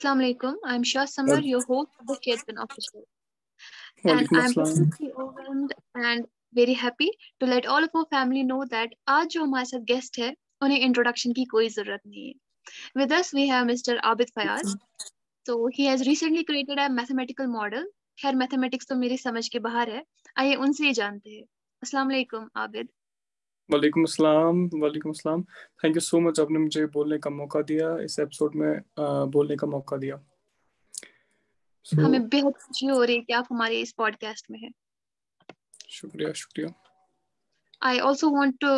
Assalamu alaikum. I'm Shah Samar, your host of the Shared Pen Official. And वालेकुम I'm अस्सलाम। personally overwhelmed and very happy to let all of our family know that आज जो हमारे साथ guest है उन्हें introduction की कोई ज़रूरत नहीं है. With us we have Mr. Abid Fayaz. So he has recently created a mathematical model. खैर mathematics तो मेरी समझ के बाहर है. आइए उनसे ही जानते हैं. अस्सलाम वालेकुम आबिद. वालेकुम अस्सलाम। थैंक यू सो मच, आपने मुझे बोलने का मौका दिया, इस एपिसोड में बोलने का मौका दिया। हमें बेहद खुशी हो रही है कि आप हमारे इस पॉडकास्ट में हैं. शुक्रिया शुक्रिया। I also want to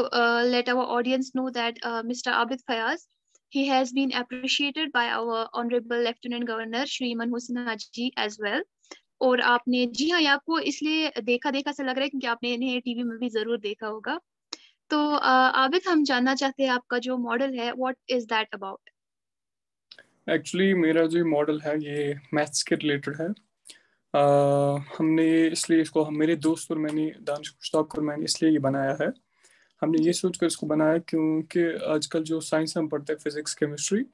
let our audience know that Mr. Abid Fayaz, he has been appreciated by our Honorable Lieutenant Governor Shri Manmohan Sinha ji as well. और आपने जी हाँ, ये आपको इसलिए देखा देखा सा लग रहा है क्योंकि आपने इन्हें टीवी में भी जरूर देखा होगा. तो आबिद, हम जानना चाहते हैं आपका जो मॉडल है, what is that about? Actually मेरा जो मॉडल है ये मैथ्स के रिलेटेड है। हमने इसलिए इसको, हम मेरे दोस्त और मैंने, दानिश मुश्ताक और मैंने इसलिए ये बनाया है। हमने ये जी. सोच कर इसको बनाया क्योंकि आजकल जो साइंस हम पढ़ते हैं, फिजिक्स केमिस्ट्री,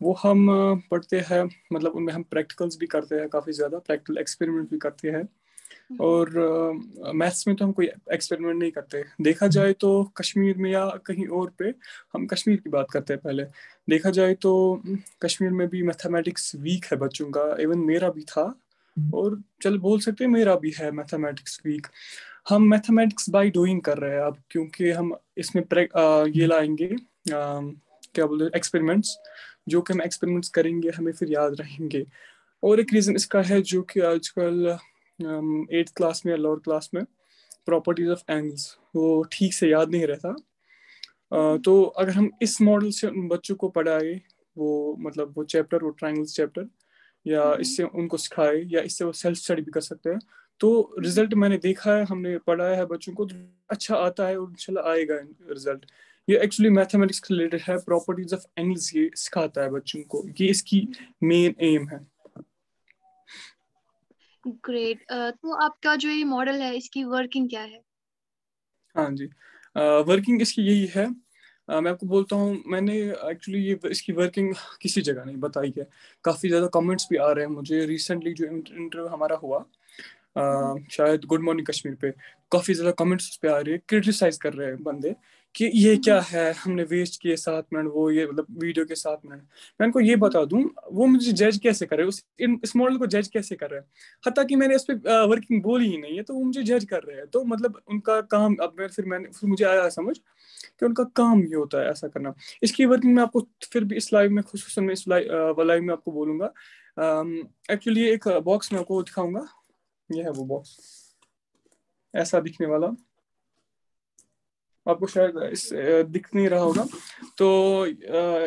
वो हम पढ़ते हैं, मतलब उनमें हम प्रैक्टिकल्स भी करते हैं, काफ़ी ज़्यादा प्रैक्टिकल एक्सपेरिमेंट भी करते हैं। और मैथ्स में तो हम कोई एक्सपेरिमेंट नहीं करते। देखा जाए तो कश्मीर में या कहीं और पे, हम कश्मीर की बात करते हैं पहले। देखा जाए तो कश्मीर में भी मैथमेटिक्स वीक है बच्चों का, इवन मेरा भी था, और चल बोल सकते हैं मेरा भी है मैथमेटिक्स वीक। हम मैथमेटिक्स बाय डूइंग कर रहे हैं अब, क्योंकि हम इसमें ये लाएंगे, क्या बोलते हैं, एक्सपेरिमेंट्स, जो कि हम एक्सपेरिमेंट्स करेंगे हमें फिर याद रहेंगे। और एक रीज़न इसका है जो कि आजकल 8th क्लास में या लोअर क्लास में प्रॉपर्टीज ऑफ एंगल्स वो ठीक से याद नहीं रहता। तो अगर हम इस मॉडल से उन बच्चों को पढ़ाए, वो मतलब वो चैप्टर, वो ट्राइंगल्स चैप्टर, या इससे उनको सिखाए, या इससे वो सेल्फ स्टडी भी कर सकते हैं, तो रिजल्ट मैंने देखा है, हमने पढ़ाया है बच्चों को, तो अच्छा आता है और इंशाल्लाह आएगा रिजल्ट। ये एक्चुअली मैथमेटिक्स से रिलेटेड है, प्रॉपर्टीज ऑफ एंगल्स ये सिखाता है बच्चों को, ये इसकी मेन एम है। ग्रेट. तो आपका जो ये मॉडल है इसकी वर्किंग क्या है? हाँ जी, वर्किंग इसकी यही है। मैं आपको बोलता हूँ, मैंने एक्चुअली ये इसकी वर्किंग किसी जगह नहीं बताई है। काफ़ी ज़्यादा कमेंट्स भी आ रहे हैं मुझे, रिसेंटली जो इंटरव्यू हमारा हुआ, शायद गुड मॉर्निंग कश्मीर पे, काफ़ी ज़्यादा कमेंट्स उस पे आ रही है, क्रिटिसाइज कर रहे हैं बंदे कि ये क्या है, हमने वेस्ट किए 7 मिनट, वो ये मतलब वीडियो के 7 मिनट। मैं उनको ये बता दूं, वो मुझे जज कैसे करे, इस मॉडल को जज कैसे कर रहे हैं, हत्ता कि मैंने इस पे वर्किंग बोली ही नहीं है, तो वो मुझे जज कर रहे हैं। तो मतलब उनका काम, अब फिर मुझे आया समझ कि उनका काम ये होता है ऐसा करना। इसकी वर्किंग में आपको फिर भी इस लाइव में, खुसूसन में इस लाइव में आपको बोलूंगा। एक्चुअली एक बॉक्स में आपको दिखाऊंगा, ये है वो बॉक्स, ऐसा दिखने वाला, आपको शायद दिख नहीं रहा होगा। तो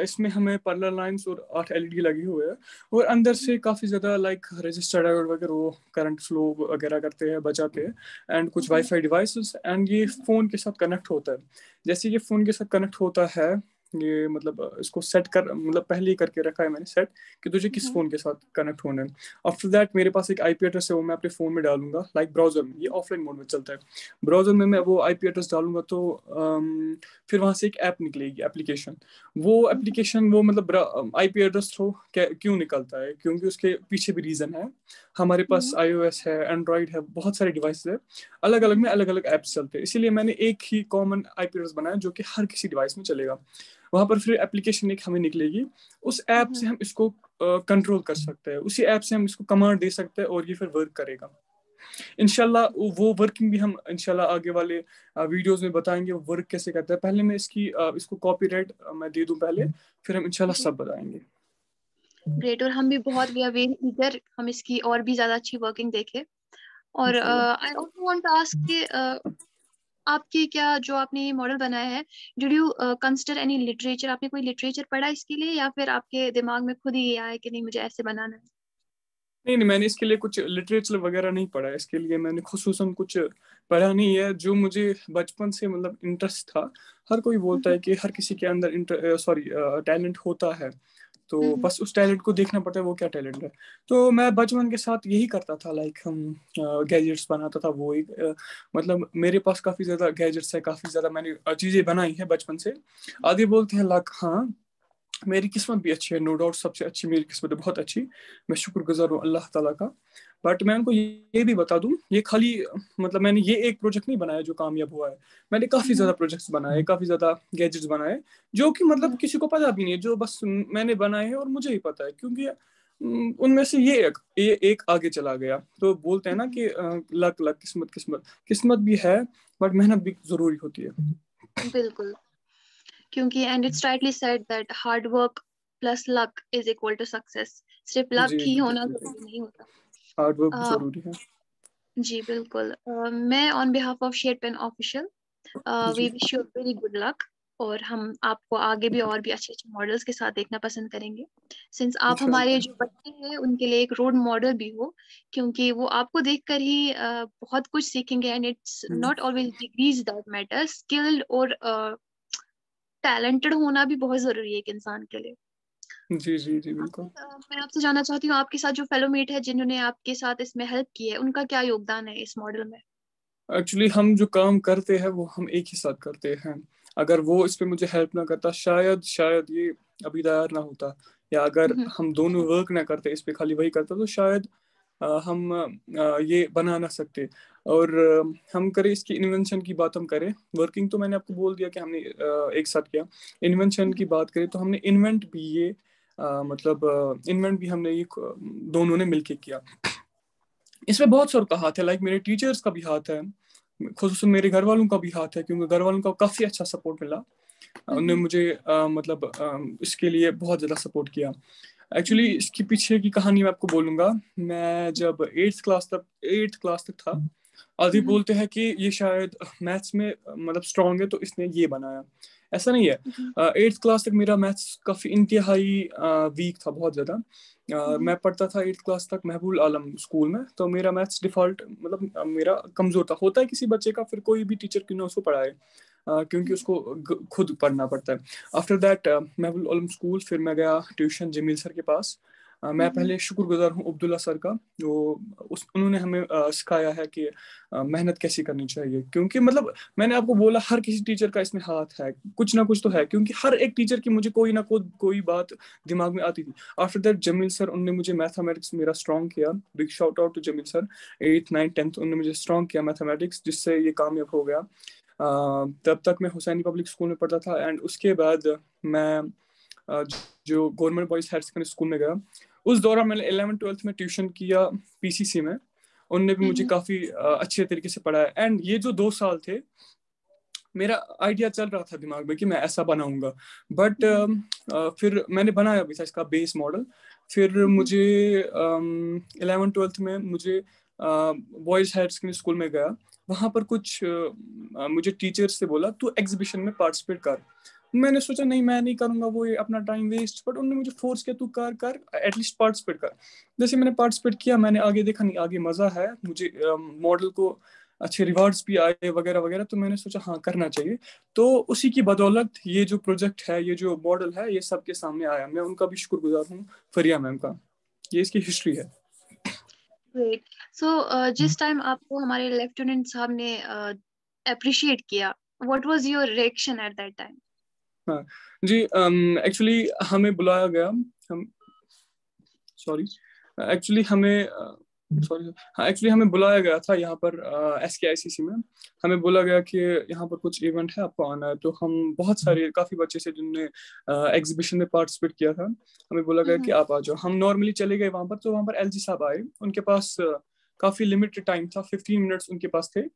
इसमें हमें पैरेलल लाइंस और 8 एलईडी लगी हुए है, और अंदर से काफ़ी ज़्यादा लाइक रजिस्टर डायोड वगैरह, वो करंट फ्लो वगैरह करते हैं, बचाते हैं, एंड कुछ वाईफाई डिवाइसेस, एंड ये फ़ोन के साथ कनेक्ट होता है। जैसे ये फ़ोन के साथ कनेक्ट होता है, ये मतलब इसको सेट कर, मतलब पहले ही करके रखा है मैंने सेट, कि तुझे किस फ़ोन के साथ कनेक्ट होना है। आफ्टर दैट मेरे पास एक आईपी एड्रेस है, वो मैं अपने फ़ोन में डालूंगा, लाइक ब्राउजर में, ये ऑफलाइन मोड में चलता है। ब्राउजर में मैं वो आईपी एड्रेस डालूंगा, तो फिर वहां से एक ऐप निकलेगी, एप्लीकेशन। वो एप्लीकेशन, वो मतलब आईपी एड्रेस थ्रू क्यों निकलता है, क्योंकि उसके पीछे भी रीजन है। हमारे पास आईओएस है, एंड्रॉइड है, बहुत सारे डिवाइसेस है, अलग अलग में अलग अलग ऐप्स चलते हैं, इसीलिए मैंने एक ही कॉमन आईपी एड्रेस बनाया जो कि हर किसी डिवाइस में चलेगा। वहां पर फिर एप्लीकेशन एक हमें निकलेगी, उस ऐप से हम इसको कंट्रोल कर सकते हैं, उसी ऐप से हम इसको कमांड दे सकते हैं, और ये फिर वर्क करेगा इंशाल्लाह। वो वर्किंग भी हम इंशाल्लाह आगे वाले वीडियोस में बताएंगे, वो वर्क कैसे करता है। पहले मैं इसको कॉपीराइट मैं दे दूं पहले, फिर हम इंशाल्लाह सब बताएंगे। ग्रेट. और हम भी बहुत, वी आर वेरी ईगर, हम इसकी और भी ज्यादा अच्छी वर्किंग देखें. और I also want to ask कि आपकी क्या, जो आपने ये मॉडल बनाया है, did you consider any literature? आपने कोई लिटरेचर पढ़ा इसके लिए, या फिर आपके दिमाग में खुद ही ये आया कि नहीं मुझे ऐसे बनाना है? नहीं नहीं, मैंने इसके लिए कुछ लिटरेचर वगैरह नहीं पढ़ा है, इसके लिए मैंने खुसूसन कुछ पढ़ा नहीं है। जो मुझे बचपन से मतलब इंटरेस्ट था, हर कोई बोलता है कि हर किसी के अंदर टैलेंट होता है, तो बस उस टैलेंट को देखना पड़ता है वो क्या टैलेंट है। तो मैं बचपन के साथ यही करता था, लाइक हम गैजेट्स बनाता था, वो एक मतलब मेरे पास काफ़ी ज़्यादा गैजेट्स है, काफ़ी ज़्यादा मैंने चीज़ें बनाई है बचपन से। आगे बोलते हैं लाख, हाँ मेरी किस्मत भी अच्छी है, नो डाउट सबसे अच्छी मेरी किस्मत है, बहुत अच्छी। मैं शुक्रगुजार हूँ अल्लाह ताला का। बट मैं उनको ये भी बता दूं, ये खाली मतलब मैंने ये एक प्रोजेक्ट नहीं बनाया जो कामयाब हुआ है। मैंने काफी ज्यादा प्रोजेक्ट्स बनाए, काफी ज्यादा गैजेट्स बनाए, जो कि मतलब किसी को पता भी नहीं है, जो बस मैंने बनाए हैं और मुझे ही पता है, क्योंकि उनमें से ये एक आगे चला गया। तो बोलते हैं ना कि लक लक, किस्मत किस्मत, किस्मत भी है बट मेहनत भी जरूरी होती है। बिल्कुल, क्योंकि and it's rightly said that hard work plus luck is equal to success. सिर्फ लक जी ही जी होना बिल्कुल, जरूरी नहीं होता। हार्ड वर्क भी अ, जरूरी है। जी बिल्कुल। मैं on behalf of share pen official we जी wish you very good luck. और हम आपको आगे भी और भी अच्छे अच्छे मॉडल्स के साथ देखना पसंद करेंगे, सिंस आप हमारे इंशाल्लाह। जो बच्चे हैं उनके लिए एक रोल मॉडल भी हो, क्योंकि वो आपको देखकर ही बहुत कुछ सीखेंगे। And it's not always degrees that matter, skilled और टैलेंटेड होना भी बहुत जरूरी है एक इंसान के लिए। जी जी जी बिल्कुल। मैं आपसे जानना चाहती हूँ, आपके साथ जो फेलोमेट है जिन्होंने आपके साथ इसमें हेल्प की है, उनका क्या योगदान है इस मॉडल में? एक्चुअली हम जो काम करते हैं वो हम एक ही साथ करते हैं। अगर वो इस पे मुझे हेल्प ना करता, शायद शायद ये अभी तैयार ना होता, या अगर हम्म। हम दोनों वर्क ना करते, इस पे खाली वही करता, तो शायद हम ये बना ना सकते। और हम करें इसकी इन्वेंशन की बात, हम करें वर्किंग, तो मैंने आपको बोल दिया कि हमने एक साथ किया। इन्वेंशन की बात करें तो हमने इन्वेंट भी ये मतलब इन्वेंट भी हमने ये दोनों ने मिलके किया। इसमें बहुत सारों का हाथ है, लाइक मेरे टीचर्स का भी हाथ है, खुसूसन मेरे घर वालों का भी हाथ है, क्योंकि घर वालों का काफ़ी अच्छा सपोर्ट मिला। उन्होंने हम्म। मुझे मतलब इसके लिए बहुत ज़्यादा सपोर्ट किया। एक्चुअली हम्म। इसके पीछे की कहानी मैं आपको बोलूँगा। मैं जब एट्थ क्लास तक था, आधे हम्म। बोलते हैं कि ये शायद मैथ्स में मतलब स्ट्रांग है तो इसने ये बनाया। ऐसा नहीं है। हम्म। एट्थ क्लास तक मेरा मैथ्स काफ़ी इंतहाई वीक था, बहुत ज़्यादा। हम्म। मैं पढ़ता था एट्थ क्लास तक महबूल आलम स्कूल में, तो मेरा मैथ्स डिफ़ॉल्ट मतलब मेरा कमज़ोर था। होता है किसी बच्चे का, फिर कोई भी टीचर क्यों ना उसको पढ़ाए, क्योंकि उसको खुद पढ़ना पड़ता है। आफ्टर दैट महबूल आलम स्कूल, फिर मैं गया ट्यूशन जमील सर के पास। मैं हम्म। पहले शुक्रगुजार हूँ अब्दुल्ला सर का, जो उन्होंने हमें सिखाया है कि मेहनत कैसी करनी चाहिए। क्योंकि मतलब मैंने आपको बोला, हर किसी टीचर का इसमें हाथ है, कुछ ना कुछ तो है, क्योंकि हर एक टीचर की मुझे कोई ना कोई बात दिमाग में आती थी। आफ्टर दैट जमील सर, उन्होंने मुझे मैथमेटिक्स मेरा स्ट्रॉन्ग किया। Big shout out to Jameel sir. 8th 9th 10th उन्होंने मुझे स्ट्रॉन्ग किया मैथमेटिक्स, जिससे ये कामयाब हो गया। तब तक मैं हुसैनी पब्लिक स्कूल में पढ़ता था, एंड उसके बाद मैं जो government boys higher secondary school में गया। उस दौरान मैंने 11th 12th में ट्यूशन किया पीसीसी में। उनने भी मुझे हम्म। काफ़ी अच्छे तरीके से पढ़ाया। एंड ये जो 2 साल थे, मेरा आइडिया चल रहा था दिमाग में कि मैं ऐसा बनाऊंगा। बट हम्म। फिर मैंने बनाया भी था इसका बेस मॉडल। फिर हम्म। मुझे 11th 12th में मुझे बॉयज हायर सेकेंडरी स्कूल में गया। वहाँ पर कुछ मुझे टीचर्स से बोला तू एग्जीबिशन में पार्टिसिपेट कर। मैंने सोचा नहीं, मैं नहीं करूंगा, वो ये अपना टाइम वेस्ट। बट उन्होंने मुझे फोर्स किया, तू कर कर एटलीस्ट पार्टिसिपेट कर। जैसे मैंने पार्टिसिपेट किया, मैंने आगे देखा नहीं, आगे मजा है मुझे, मॉडल को अच्छे रिवार्ड्स भी आए वगैरह वगैरह, तो मैंने सोचा हाँ करना चाहिए। तो उसी की बदौलत ये जो प्रोजेक्ट है, ये जो मॉडल है, ये सबके सामने आया। मैं उनका भी शुक्रगुजार हूँ, फरिया मैम का। ये इसकी हिस्ट्री है। ग्रेट। सो जिस टाइम आपको हमारे लेफ्टिनेंट साहब ने अप्रिशिएट किया, what was your reaction at that time? हाँ जी, एक्चुअली हमें बुलाया गया। हम सॉरी एक्चुअली हमें सॉरी हाँ, एक्चुअली हमें बुलाया गया था यहाँ पर SKICC में। हमें बोला गया कि यहाँ पर कुछ इवेंट है, आपको आना है। तो हम बहुत सारे काफ़ी बच्चे से जिन्होंने एग्जीबिशन में पार्टिसिपेट किया था, हमें बोला गया कि आप आ जाओ। हम नॉर्मली चले गए वहाँ पर, तो वहाँ पर LG साहब आए। उनके पास काफ़ी लिमिटेड टाइम था, 15 मिनट्स उनके पास थे।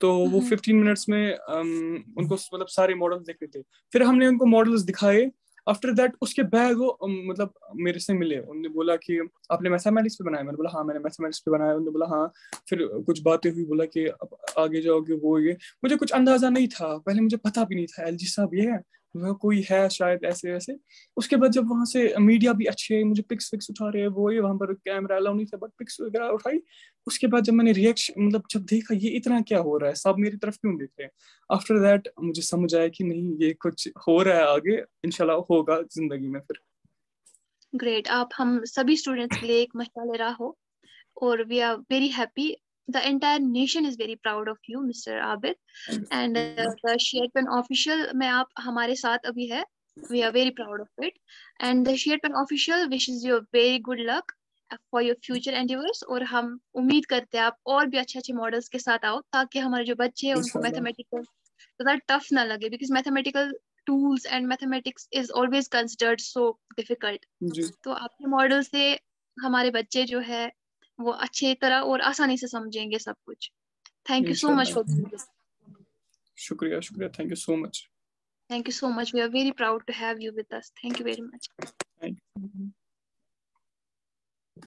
तो वो 15 मिनट्स में उनको मतलब सारे मॉडल्स देखने थे। फिर हमने उनको मॉडल्स दिखाए। आफ्टर दैट उसके बाद वो मतलब मेरे से मिले। उन्होंने बोला कि आपने मैथमेटिक्स पे बनाया? मैंने बोला हाँ मैंने मैथमेटिक्स पे बनाया। उन्होंने बोला हाँ। फिर कुछ बातें हुई, बोला कि अब आगे जाओगे, वो ये। मुझे कुछ अंदाजा नहीं था, पहले मुझे पता भी नहीं था LG साहब ये है, वह कोई है शायद, ऐसे ऐसे। उसके बाद जब वहां से मीडिया भी अच्छे, मुझे पिक्स विक्स उठा रहे हैं, वो ये, वहां पर कैमरा अलाउ नहीं था, बट पिक्स वगैरह उठाई। उसके बाद जब मैंने रिएक्शन मतलब जब देखा ये इतना क्या हो रहा है, सब मेरी तरफ क्यों देख रहे हैं, आफ्टर दैट मुझे समझ आया कि नहीं, ये कुछ हो रहा है आगे, इंशाल्लाह होगा जिंदगी में फिर। ग्रेट। आप हम सभी स्टूडेंट्स के लिए एक मशाल राह हो, और we are very happy. The entire nation is very proud of you mister Abid. And the शेयरपेन ऑफिशियल में आप हमारे साथ अभी है, We are very proud of it. And the Sherpan official wishes you very good luck for your future endeavors. और हम उम्मीद करते हैं आप और भी अच्छे अच्छे मॉडल्स के साथ आओ, ताकि हमारे जो बच्चे हैं उनको इंशाल्लाह। मैथमेटिकल ज़्यादा टफ ना लगे, because mathematical tools and mathematics is always considered so difficult. जी तो आपके मॉडल से हमारे बच्चे जो है वो अच्छे तरह और आसानी से समझेंगे सब कुछ. Thank you so much इंशाल्लाह। for being here. शुक्रिया शुक्रिया, thank you so much. Thank you so much. We are very proud to have you with us. Thank you very much.